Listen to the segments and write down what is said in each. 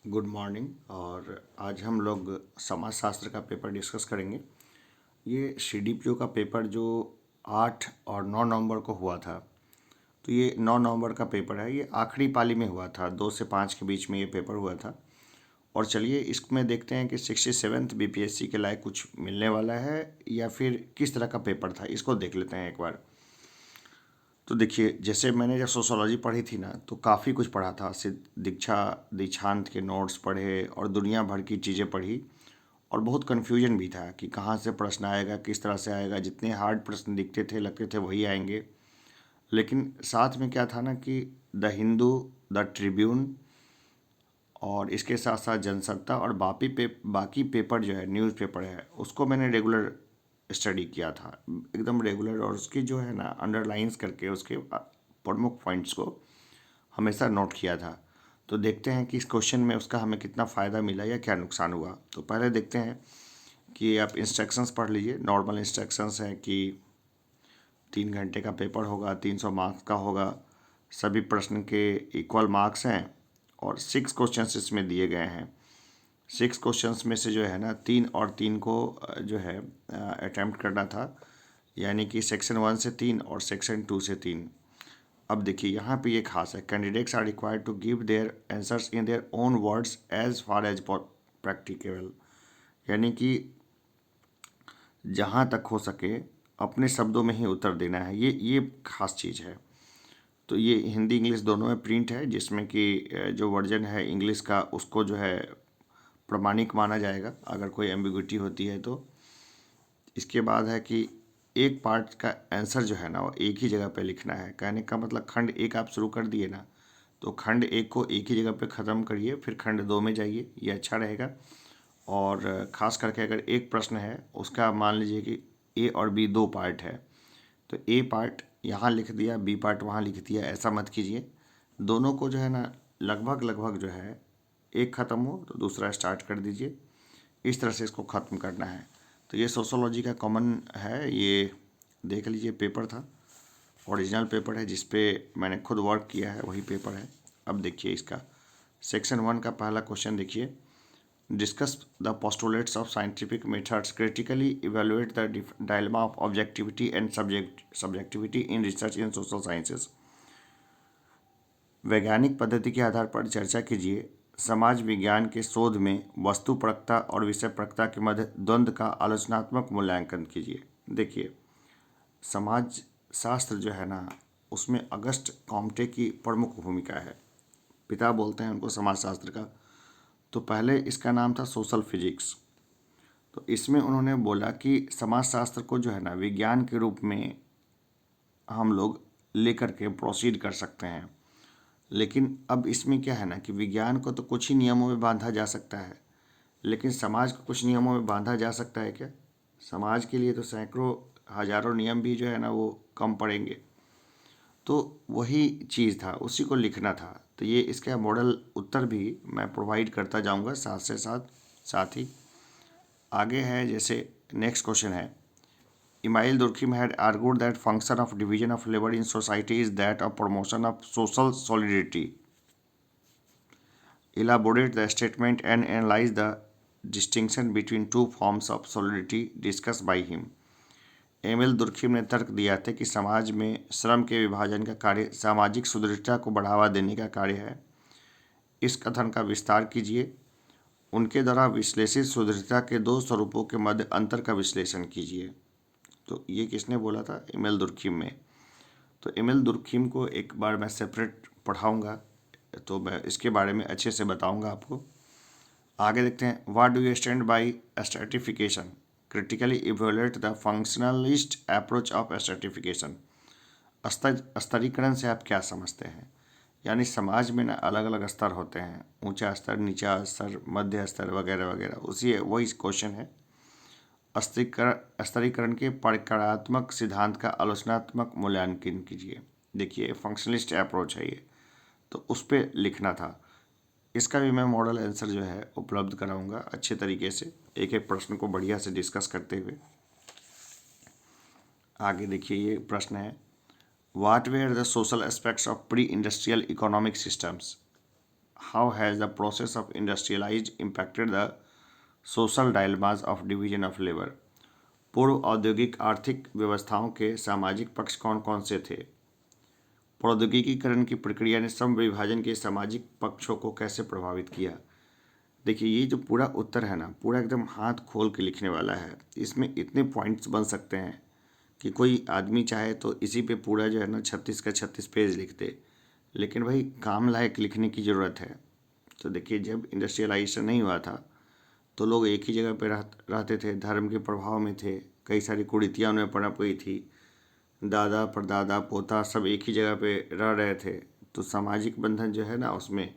Good morning. और आज हम लोग समाजशास्त्र का पेपर डिस्कस करेंगे। ये सीडीपीओ का पेपर जो 8 और 9 नवंबर को हुआ था, तो ये 9 नवंबर का पेपर है। ये आखिरी पाली में हुआ था, 2 से 5 के बीच में ये पेपर हुआ था। और चलिए इसमें देखते हैं कि 67th बीपीएससी के लायक कुछ मिलने वाला है या फिर किस तरह का पेपर था, इसको देख लेते हैं एक बार। तो देखिए, जैसे मैंने जब सोशोलॉजी पढ़ी थी ना, तो काफ़ी कुछ पढ़ा था। दीक्षांत के नोट्स पढ़े और दुनिया भर की चीज़ें पढ़ी। और बहुत कन्फ्यूजन भी था कि कहाँ से प्रश्न आएगा, किस तरह से आएगा। जितने हार्ड प्रश्न दिखते थे, लगते थे वही आएंगे। लेकिन साथ में क्या था ना कि द हिंदू, द ट्रिब्यून और इसके साथ साथ जनसत्ता और बाकी पेपर जो है, न्यूज़पेपर है, उसको मैंने रेगुलर स्टडी किया था, एकदम रेगुलर। और उसकी जो है ना, अंडरलाइंस करके उसके प्रमुख पॉइंट्स को हमेशा नोट किया था। तो देखते हैं कि इस क्वेश्चन में उसका हमें कितना फ़ायदा मिला या क्या नुकसान हुआ। तो पहले देखते हैं कि आप इंस्ट्रक्शंस पढ़ लीजिए। नॉर्मल इंस्ट्रक्शंस हैं कि 3 घंटे का पेपर होगा, 300 मार्क्स का होगा, सभी प्रश्न के इक्वल मार्क्स हैं और 6 क्वेश्चंस इसमें दिए गए हैं। 6 क्वेश्चंस में से जो है ना, 3 और 3 को जो है अटैम्प्ट करना था, यानी कि सेक्शन 1 से 3 और सेक्शन 2 से 3। अब देखिए, यहाँ पे ये खास है, candidates are required to give their answers in their own words as far as practicable, यानी कि जहाँ तक हो सके अपने शब्दों में ही उत्तर देना है। ये खास चीज़ है। तो ये हिंदी इंग्लिश दोनों में प्रिंट है, जिसमें कि जो वर्जन है इंग्लिश का, उसको जो है प्रमाणिक माना जाएगा अगर कोई एम्बिग्विटी होती है तो। इसके बाद है कि एक पार्ट का आंसर जो है ना, वो एक ही जगह पे लिखना है। कहने का मतलब, खंड 1 आप शुरू कर दिए ना, तो खंड 1 को एक ही जगह पे ख़त्म करिए, फिर खंड 2 में जाइए, ये अच्छा रहेगा। और ख़ास करके अगर एक प्रश्न है, उसका मान लीजिए कि ए और बी 2 पार्ट है, तो ए पार्ट यहाँ लिख दिया, बी पार्ट वहाँ लिख दिया, ऐसा मत कीजिए। दोनों को जो है ना, लगभग लगभग जो है, एक ख़त्म हो तो दूसरा स्टार्ट कर दीजिए। इस तरह से इसको ख़त्म करना है। तो ये सोशोलॉजी का कॉमन है, ये देख लीजिए। पेपर था, ओरिजिनल पेपर है, जिस पे मैंने खुद वर्क किया है, वही पेपर है। अब देखिए इसका सेक्शन 1 का पहला क्वेश्चन देखिए। Discuss the postulates of scientific methods, critically evaluate the dilemma of objectivity and subjectivity in research in social sciences. वैज्ञानिक पद्धति के आधार पर चर्चा कीजिए। समाज विज्ञान के शोध में वस्तुपरकता और विषयपरकता के मध्य द्वंद्व का आलोचनात्मक मूल्यांकन कीजिए। देखिए, समाज शास्त्र जो है ना, उसमें अगस्ट कॉम्टे की प्रमुख भूमिका है। पिता बोलते हैं उनको समाजशास्त्र का। तो पहले इसका नाम था सोशल फिजिक्स। तो इसमें उन्होंने बोला कि समाजशास्त्र को जो है ना, विज्ञान के रूप में हम लोग लेकर के प्रोसीड कर सकते हैं। लेकिन अब इसमें क्या है ना कि विज्ञान को तो कुछ ही नियमों में बांधा जा सकता है, लेकिन समाज को कुछ नियमों में बांधा जा सकता है क्या? समाज के लिए तो सैकड़ों हजारों नियम भी जो है ना, वो कम पड़ेंगे। तो वही चीज़ था, उसी को लिखना था। तो ये इसका मॉडल उत्तर भी मैं प्रोवाइड करता जाऊंगा साथ से साथ ही। आगे है, जैसे नेक्स्ट क्वेश्चन है, Emile Durkheim had argued that function of division of labour in society is that of promotion of social solidity. Elaborate the statement and analyze the distinction between two forms of solidarity discussed by him. Emile Durkheim ने तर्क दिया था कि समाज में श्रम के विभाजन का कार्य सामाजिक सुदृढ़ता को बढ़ावा देने का कार्य है। इस कथन का विस्तार कीजिए। उनके द्वारा विश्लेषित सुदृढ़ता के दो स्वरूपों के मध्य अंतर का विश्लेषण कीजिए। तो ये किसने बोला था? एमिल दुर्खिम में। तो एमिल दुर्खिम को एक बार मैं सेपरेट पढ़ाऊँगा, तो मैं इसके बारे में अच्छे से बताऊँगा आपको। आगे देखते हैं, what do you stand by stratification, critically evaluate the functionalist approach of stratification. स्तरीकरण से आप क्या समझते हैं? यानी समाज में ना अलग अलग स्तर होते हैं, ऊंचा स्तर, नीचा स्तर, मध्य स्तर वगैरह वगैरह। उसी वही क्वेश्चन है। स्तरीकरण के परिकारात्मक सिद्धांत का आलोचनात्मक मूल्यांकन कीजिए। देखिए, फंक्शनलिस्ट अप्रोच है ये, तो उस पर लिखना था। इसका भी मैं मॉडल आंसर जो है उपलब्ध कराऊंगा अच्छे तरीके से, एक एक प्रश्न को बढ़िया से डिस्कस करते हुए। आगे देखिए, ये प्रश्न है, what were the social aspects of pre industrial economic systems. How has the process of industrialise impacted the social dilemmas of division of labour. पूर्व औद्योगिक आर्थिक व्यवस्थाओं के सामाजिक पक्ष कौन कौन से थे? प्रौद्योगिकीकरण की प्रक्रिया ने श्रम विभाजन के सामाजिक पक्षों को कैसे प्रभावित किया? देखिए, ये जो पूरा उत्तर है ना, पूरा एकदम हाथ खोल के लिखने वाला है। इसमें इतने पॉइंट्स बन सकते हैं कि कोई आदमी चाहे तो इसी पे पूरा जो है ना 36 का 36 पेज लिख दे, लेकिन भाई काम लायक लिखने की ज़रूरत है। तो देखिए, जब इंडस्ट्रियलाइजेशन नहीं हुआ था तो लोग एक ही जगह पे रहते थे, धर्म के प्रभाव में थे, कई सारी कुरीतियाँ उनमें पनप गई थी, दादा परदादा पोता सब एक ही जगह पे रह रहे थे। तो सामाजिक बंधन जो है ना उसमें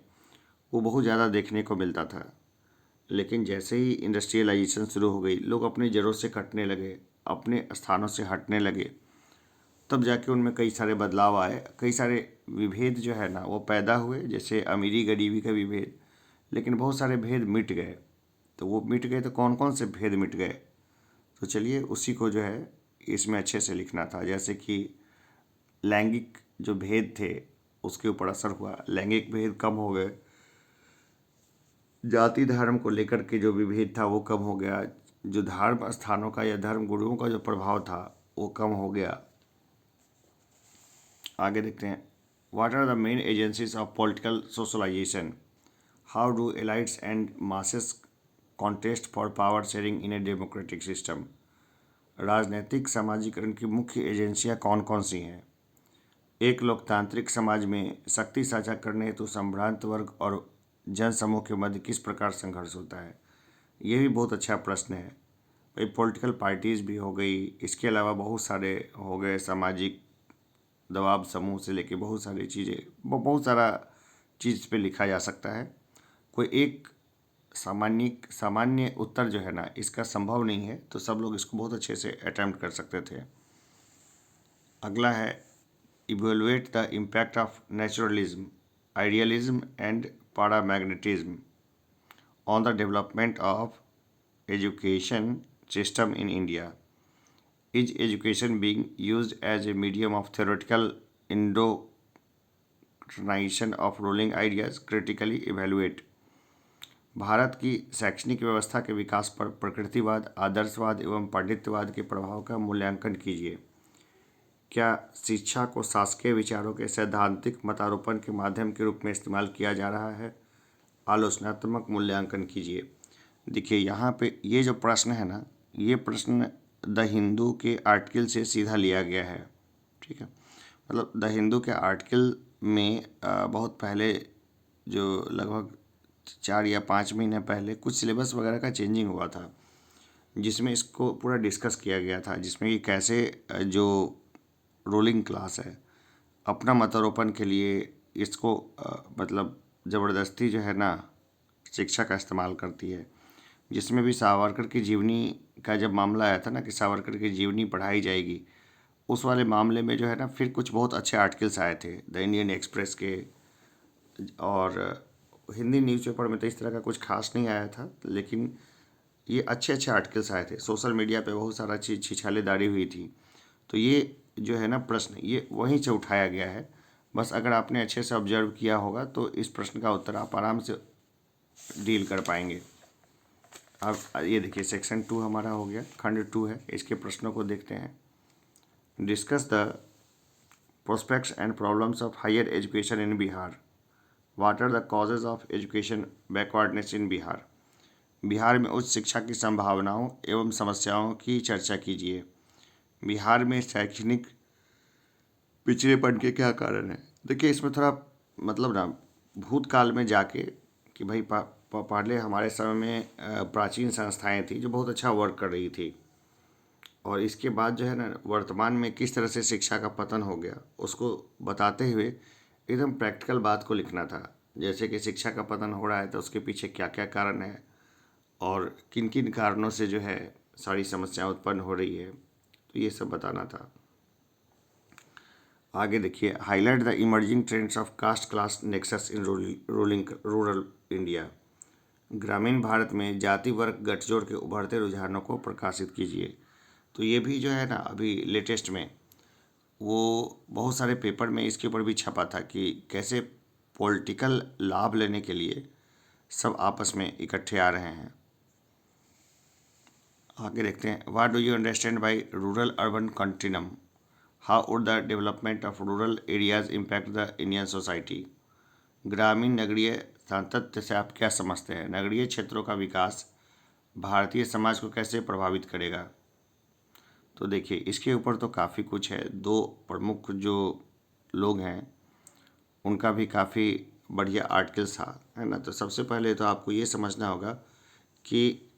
वो बहुत ज़्यादा देखने को मिलता था। लेकिन जैसे ही इंडस्ट्रियलाइजेशन शुरू हो गई, लोग अपनी जड़ों से कटने लगे, अपने स्थानों से हटने लगे, तब जाके उनमें कई सारे बदलाव आए, कई सारे विभेद जो है ना वो पैदा हुए, जैसे अमीरी गरीबी का विभेद। लेकिन बहुत सारे भेद मिट गए। तो वो मिट गए तो कौन कौन से भेद मिट गए? तो चलिए उसी को जो है इसमें अच्छे से लिखना था। जैसे कि लैंगिक जो भेद थे उसके ऊपर असर हुआ, लैंगिक भेद कम हो गए, जाति धर्म को लेकर के जो विभेद था वो कम हो गया, जो धर्म स्थानों का या धर्म गुरुओं का जो प्रभाव था वो कम हो गया। आगे देखते हैं, what are the main agencies of political socialisation? How do elites and masses contest for power sharing in a democratic system? राजनीतिक समाजीकरण की मुख्य एजेंसियां कौन कौन सी हैं? एक लोकतांत्रिक समाज में शक्ति साझा करने हेतु संभ्रांत वर्ग और जनसमूह के मध्य किस प्रकार संघर्ष होता है? ये भी बहुत अच्छा प्रश्न है भाई। पॉलिटिकल पार्टीज़ भी हो गई, इसके अलावा बहुत सारे हो गए, सामाजिक दबाव समूह से लेके बहुत सारी चीज़ें, बहुत सारा चीज़ पे लिखा जा सकता है। कोई एक सामान्य उत्तर जो है ना इसका संभव नहीं है, तो सब लोग इसको बहुत अच्छे से अटेम्प्ट कर सकते थे। अगला है, evaluate the impact of naturalism, idealism and paramagnetism on the development of education system in India. Is education being used as a medium of theoretical indoctrination of ruling ideas? Critically evaluate। भारत की शैक्षणिक व्यवस्था के विकास पर प्रकृतिवाद, आदर्शवाद एवं पांडित्यवाद के प्रभाव का मूल्यांकन कीजिए। क्या शिक्षा को शासकीय विचारों के सैद्धांतिक मतारोपण के माध्यम के रूप में इस्तेमाल किया जा रहा है? आलोचनात्मक मूल्यांकन कीजिए। देखिए, यहाँ पे ये जो प्रश्न है ना, ये प्रश्न द हिंदू के आर्टिकल से सीधा लिया गया है। ठीक है, मतलब द हिंदू के आर्टिकल में बहुत पहले, जो लगभग 4 या 5 महीने पहले, कुछ सिलेबस वगैरह का चेंजिंग हुआ था, जिसमें इसको पूरा डिस्कस किया गया था, जिसमें कि कैसे जो रूलिंग क्लास है अपना मतारोपण के लिए इसको मतलब ज़बरदस्ती जो है ना शिक्षा का इस्तेमाल करती है। जिसमें भी सावरकर की जीवनी का जब मामला आया था ना कि सावरकर की जीवनी पढ़ाई जाएगी, उस वाले मामले में जो है ना फिर कुछ बहुत अच्छे आर्टिकल्स आए थे द इंडियन एक्सप्रेस के, और हिंदी न्यूज़पेपर में तो इस तरह का कुछ खास नहीं आया था, लेकिन ये अच्छे अच्छे आर्टिकल्स आए थे। सोशल मीडिया पे बहुत सारा चीज़ छिछालेदारी हुई थी। तो ये जो है ना प्रश्न, ये वहीं से उठाया गया है। बस अगर आपने अच्छे से ऑब्जर्व किया होगा तो इस प्रश्न का उत्तर आप आराम से डील कर पाएंगे। अब ये देखिए, सेक्शन 2 हमारा हो गया, खंड 2 है। इसके प्रश्नों को देखते हैं। Discuss the prospects and problems of higher education in Bihar. What are the causes of education backwardness in Bihar? Bihar में उच्च शिक्षा की संभावनाओं एवं समस्याओं की चर्चा कीजिए। बिहार में शैक्षणिक पिछड़ेपन के क्या कारण हैं? देखिए, इसमें थोड़ा मतलब ना भूतकाल में जाके कि भाई पहले हमारे समय में प्राचीन संस्थाएं थी जो बहुत अच्छा वर्क कर रही थी, और इसके बाद जो है ना वर्तमान में किस तरह से शिक्षा का पतन हो गया उसको बताते हुए एकदम प्रैक्टिकल बात को लिखना था। जैसे कि शिक्षा का पतन हो रहा है तो उसके पीछे क्या क्या कारण है और किन किन कारणों से जो है सारी समस्या उत्पन्न हो रही है, तो ये सब बताना था। आगे देखिए, highlight the emerging trends of caste class nexus in rural India. ग्रामीण भारत में जाति वर्ग गठजोड़ के उभरते रुझानों को प्रकाशित कीजिए। तो ये भी जो है ना अभी लेटेस्ट में वो बहुत सारे पेपर में इसके ऊपर भी छपा था कि कैसे पॉलिटिकल लाभ लेने के लिए सब आपस में इकट्ठे आ रहे हैं। आगे देखते हैं, what do you understand by rural urban continuum, how would the development of rural areas impact the Indian society. ग्रामीण नगरीय सातत्य से आप क्या समझते हैं, नगरीय क्षेत्रों का विकास भारतीय समाज को कैसे प्रभावित करेगा। तो देखिए, इसके ऊपर तो काफ़ी कुछ है। दो प्रमुख जो लोग हैं उनका भी काफ़ी बढ़िया आर्टिकल्स था, है ना। तो सबसे पहले तो आपको ये समझना होगा कि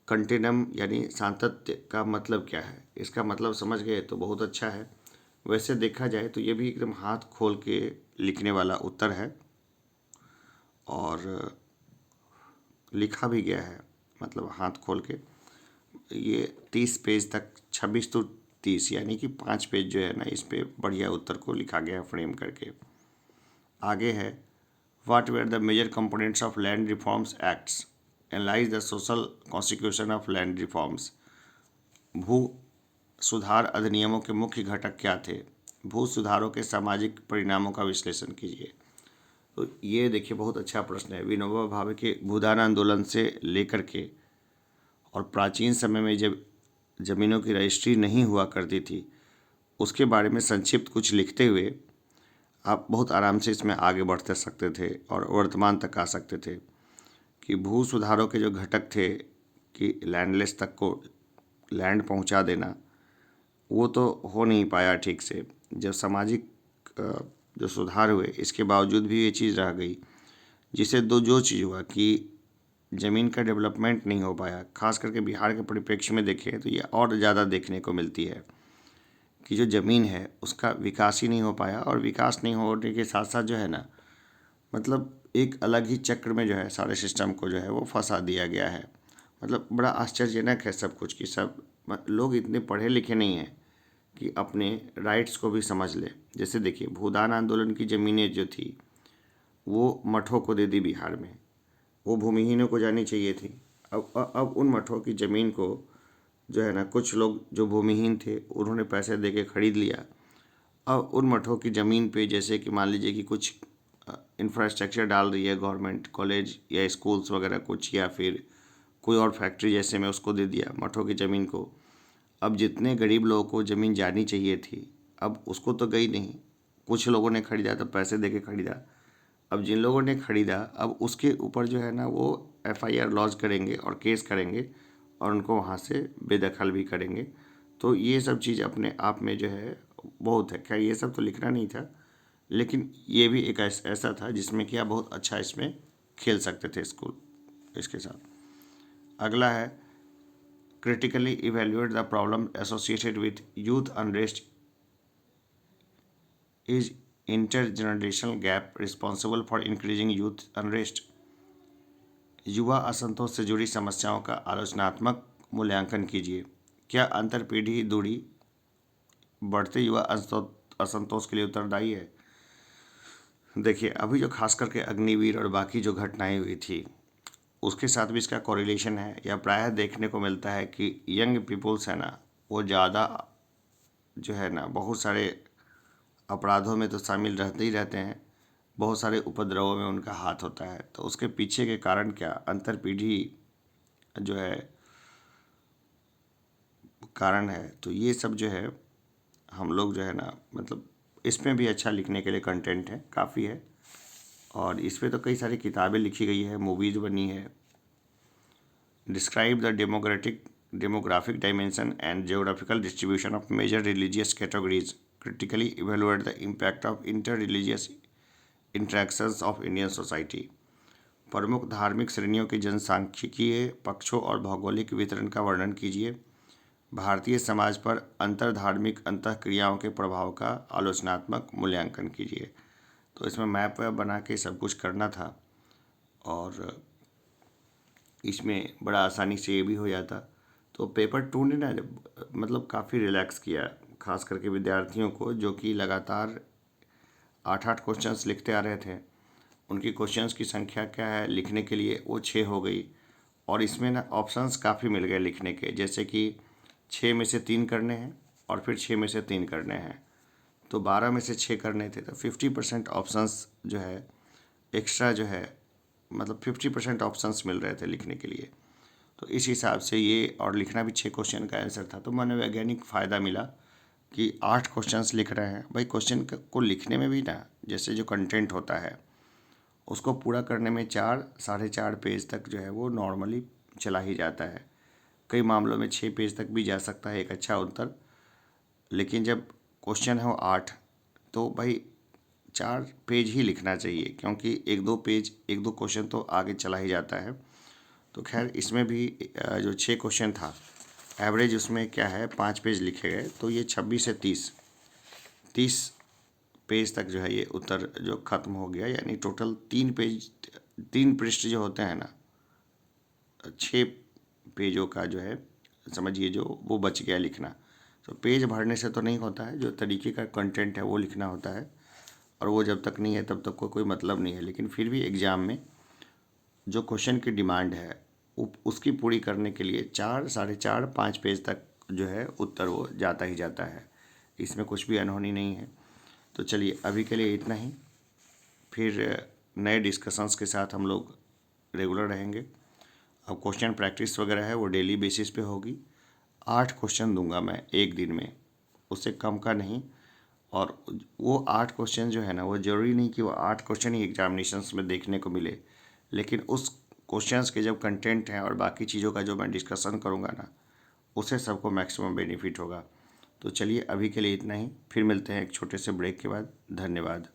कंटिन्यूम यानी सातत्य का मतलब क्या है। इसका मतलब समझ गए तो बहुत अच्छा है। वैसे देखा जाए तो ये भी एकदम हाथ खोल के लिखने वाला उत्तर है और लिखा भी गया है, मतलब हाथ खोल के। ये 30 पेज तक, 26 तो 30 यानी कि 5 पेज जो है ना, इस पे बढ़िया उत्तर को लिखा गया है फ्रेम करके। आगे है, what were the major components of land reforms acts, analyse the social constitution of land reforms. भू सुधार अधिनियमों के मुख्य घटक क्या थे, भू सुधारों के सामाजिक परिणामों का विश्लेषण कीजिए। तो ये देखिए बहुत अच्छा प्रश्न है। विनोबा भावे के भूदान आंदोलन से लेकर के और प्राचीन समय में जब ज़मीनों की रजिस्ट्री नहीं हुआ करती थी, उसके बारे में संक्षिप्त कुछ लिखते हुए आप बहुत आराम से इसमें आगे बढ़ते सकते थे और वर्तमान तक आ सकते थे कि भू सुधारों के जो घटक थे कि लैंडलेस तक को लैंड पहुंचा देना, वो तो हो नहीं पाया ठीक से। जब सामाजिक जो सुधार हुए, इसके बावजूद भी ये चीज़ रह गई, जिससे जो चीज़ हुआ कि ज़मीन का डेवलपमेंट नहीं हो पाया। खास करके बिहार के परिप्रेक्ष्य में देखें तो ये और ज़्यादा देखने को मिलती है कि जो ज़मीन है उसका विकास ही नहीं हो पाया, और विकास नहीं होने के साथ साथ जो है ना, मतलब एक अलग ही चक्र में जो है सारे सिस्टम को जो है वो फंसा दिया गया है। मतलब बड़ा आश्चर्यजनक है सब कुछ कि सब लोग इतने पढ़े लिखे नहीं हैं कि अपने राइट्स को भी समझ ले। जैसे देखिए, भूदान आंदोलन की ज़मीनें जो थी वो मठों को दे दी बिहार में, वो भूमिहीनों को जानी चाहिए थी। अब उन मठों की ज़मीन को जो है ना, कुछ लोग जो भूमिहीन थे उन्होंने पैसे दे के ख़रीद लिया। अब उन मठों की ज़मीन पे जैसे कि मान लीजिए कि कुछ इंफ्रास्ट्रक्चर डाल रही है गवर्नमेंट, कॉलेज या स्कूल्स वगैरह कुछ, या फिर कोई और फैक्ट्री जैसे में, उसको दे दिया मठों की ज़मीन को। अब जितने गरीब लोगों को ज़मीन जानी चाहिए थी, अब उसको तो गई नहीं। कुछ लोगों ने ख़रीदा तो पैसे दे के ख़रीदा। अब जिन लोगों ने ख़रीदा, अब उसके ऊपर जो है ना वो FIR लॉन्च करेंगे और केस करेंगे और उनको वहाँ से बेदखल भी करेंगे। तो ये सब चीज़ अपने आप में जो है बहुत है। खैर ये सब तो लिखना नहीं था, लेकिन ये भी एक ऐसा था जिसमें कि आप बहुत अच्छा इसमें खेल सकते थे स्कूल इसके साथ। अगला है, critically evaluate the problem associated with youth unrest, is intergenerational gap responsible for increasing youth unrest. युवा असंतोष से जुड़ी समस्याओं का आलोचनात्मक मूल्यांकन कीजिए। क्या अंतरपीढ़ी दूरी बढ़ते युवा असंतोष के लिए उत्तरदायी है। देखिए, अभी जो खास करके अग्निवीर और बाकी जो घटनाएं हुई थी उसके साथ भी इसका कोरिलेशन है, या प्रायः देखने को मिलता है कि यंग पीपल्स है ना, वो ज़्यादा जो है ना बहुत सारे अपराधों में तो शामिल रहते ही रहते हैं, बहुत सारे उपद्रवों में उनका हाथ होता है। तो उसके पीछे के कारण क्या, अंतरपीढ़ी जो है कारण है। तो ये सब जो है हम लोग जो है ना, मतलब इसमें भी अच्छा लिखने के लिए कंटेंट है, काफ़ी है। और इस पर तो कई सारी किताबें लिखी गई है, मूवीज़ बनी है। Describe the demographic dimension and geographical distribution of major religious categories, critically evaluate the impact of inter religious interactions of Indian society. प्रमुख धार्मिक श्रेणियों के जनसांख्यिकीय पक्षों और भौगोलिक वितरण का वर्णन कीजिए। भारतीय समाज पर अंतर्धार्मिक अंतःक्रियाओं के प्रभाव का आलोचनात्मक मूल्यांकन कीजिए। तो इसमें मैप वैप बना के सब कुछ करना था और इसमें बड़ा आसानी से ये भी हो जाता। तो पेपर 2 ने ना मतलब काफ़ी रिलैक्स किया, खास करके विद्यार्थियों को जो कि लगातार 8-8 क्वेश्चंस लिखते आ रहे थे। उनकी क्वेश्चंस की संख्या क्या है लिखने के लिए, वो 6 हो गई। और इसमें ना ऑप्शंस काफ़ी मिल गए लिखने के, जैसे कि 6 में से 3 करने हैं और फिर 6 में से 3 करने हैं। तो 12 में से 6 करने थे, तो 50% ऑप्शंस जो है एक्स्ट्रा जो है मतलब 50% ऑप्शंस मिल रहे थे लिखने के लिए। तो इस हिसाब से ये, और लिखना भी 6 क्वेश्चन का आंसर था, तो मनोवैज्ञानिक फ़ायदा मिला कि 8 क्वेश्चंस लिख रहे हैं। भाई क्वेश्चन को लिखने में भी ना, जैसे जो कंटेंट होता है उसको पूरा करने में 4 साढ़े 4 पेज तक जो है वो नॉर्मली चला ही जाता है। कई मामलों में 6 पेज तक भी जा सकता है एक अच्छा उत्तर। लेकिन जब क्वेश्चन है वो 8, तो भाई 4 पेज ही लिखना चाहिए, क्योंकि एक दो क्वेश्चन तो आगे चला ही जाता है। तो खैर इसमें भी जो 6 क्वेश्चन था, एवरेज उसमें क्या है 5 पेज लिखे गए, तो ये 26 से 30 पेज तक जो है ये उत्तर जो ख़त्म हो गया। यानी टोटल 3 पृष्ठ जो होते हैं ना, 6 पेजों का जो है समझिए जो वो बच गया लिखना। तो पेज भरने से तो नहीं होता है, जो तरीके का कंटेंट है वो लिखना होता है, और वो जब तक नहीं है तब तक कोई मतलब नहीं है। लेकिन फिर भी एग्ज़ाम में जो क्वेश्चन की डिमांड है उसकी पूरी करने के लिए 4 साढ़े 4 5 पेज तक जो है उत्तर वो जाता ही जाता है। इसमें कुछ भी अनहोनी नहीं है। तो चलिए अभी के लिए इतना ही, फिर नए डिस्कशंस के साथ हम लोग रेगुलर रहेंगे। अब क्वेश्चन प्रैक्टिस वगैरह है वो डेली बेसिस पे होगी। 8 क्वेश्चन दूंगा मैं एक दिन में, उससे कम का नहीं। और वो 8 क्वेश्चन जो है ना, वो ज़रूरी नहीं कि वो 8 क्वेश्चन ही एग्जामिनेशंस में देखने को मिले, लेकिन उस क्वेश्चंस के जब कंटेंट हैं और बाकी चीज़ों का जो मैं डिस्कशन करूँगा ना, उससे सबको मैक्सिमम बेनिफिट होगा। तो चलिए अभी के लिए इतना ही, फिर मिलते हैं एक छोटे से ब्रेक के बाद। धन्यवाद।